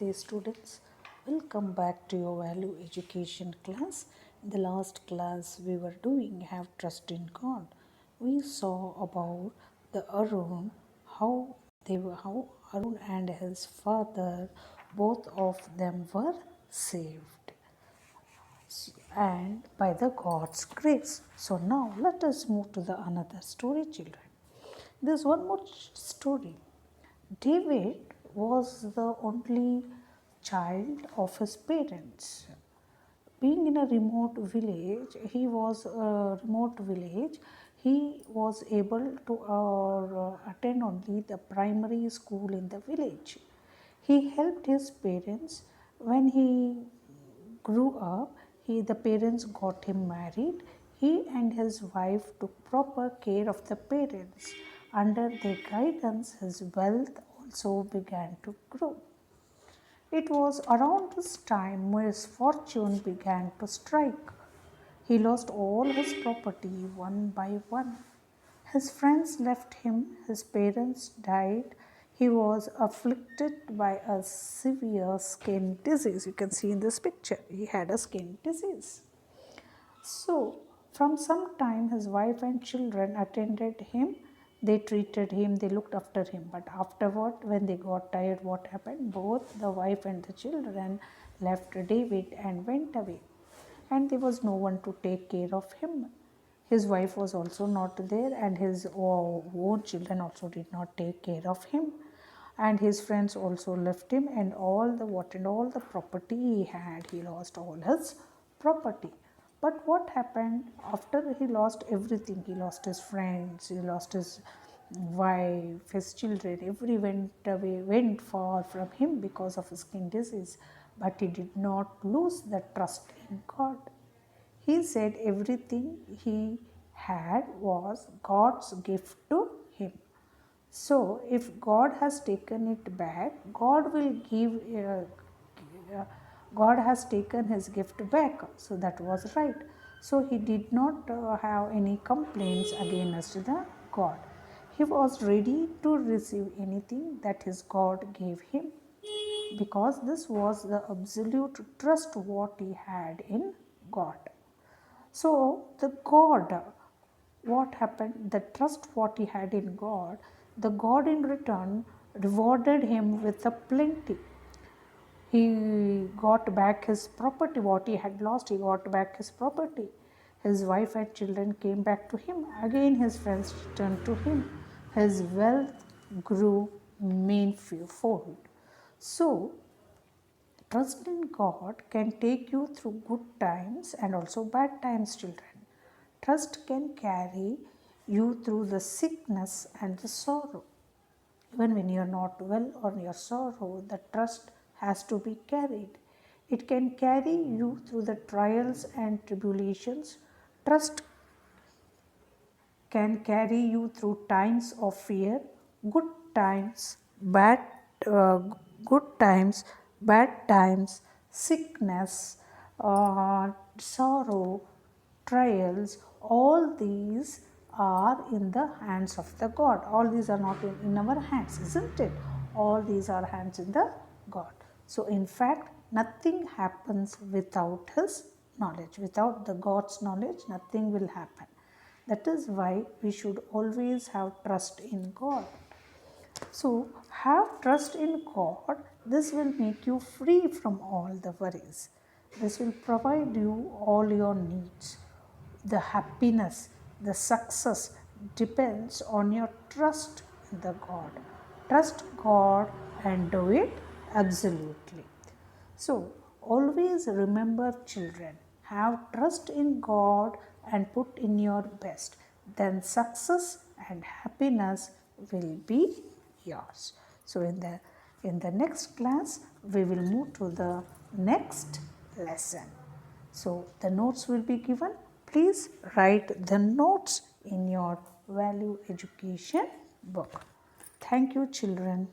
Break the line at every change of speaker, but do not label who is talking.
Namaste students. Welcome back to your value education class. In the last class we were doing have trust in God. We saw about the Arun, how Arun and his father, both of them were saved and by the God's grace. So now let us move to the another story, children. There's one more story. David was the only child of his parents. Being in a remote village, he was able to attend only the primary school in the village. He helped his parents when he grew up. The parents got him married. He and his wife took proper care of the parents. Under their guidance, his wealth also began to grow. It was around this time misfortune began to strike. He lost all his property one by one. His friends left him, his parents died. He was afflicted by a severe skin disease. You can see in this picture, he had a skin disease. So, from some time, his wife and children attended him. They treated him, they looked after him. But afterward, when they got tired, what happened? Both the wife and the children left David and went away. And there was no one to take care of him. His wife was also not there, and his own children also did not take care of him. And his friends also left him, and all the property he had, he lost all his property. But what happened after he lost everything? He lost his friends, he lost his wife, his children, went far from him because of his skin disease. But he did not lose the trust in God. He said everything he had was God's gift to him. So, if God has taken it back, God has taken his gift back. So, that was right. So, he did not have any complaints against the God. He was ready to receive anything that his God gave him, because this was the absolute trust what he had in God. So, the God, what happened? The trust what he had in God, the God in return rewarded him with a plenty. He got back his property, what he had lost, he got back his property. His wife and children came back to him. Again, his friends returned to him. His wealth grew manifold. So, trust in God can take you through good times and also bad times, children. Trust can carry you through the sickness and the sorrow. Even when you are not well or your sorrow, the trust has to be carried. It can carry you through the trials and tribulations. Trust can carry you through times of fear, good times, uh, good times, bad times, sickness, sorrow, trials. All these are in the hands of the God. All these are not in our hands, isn't it? All these are hands in the God. So, in fact, nothing happens without His knowledge. Without the God's knowledge, nothing will happen. That is why we should always have trust in God. So, have trust in God. This will make you free from all the worries. This will provide you all your needs. The happiness, the success depends on your trust in the God. Trust God and do it absolutely. So, always remember, children, have trust in God and put in your best. Then success and happiness will be yours. So, in the next class, we will move to the next lesson. So, the notes will be given. Please write the notes in your value education book. Thank you, children.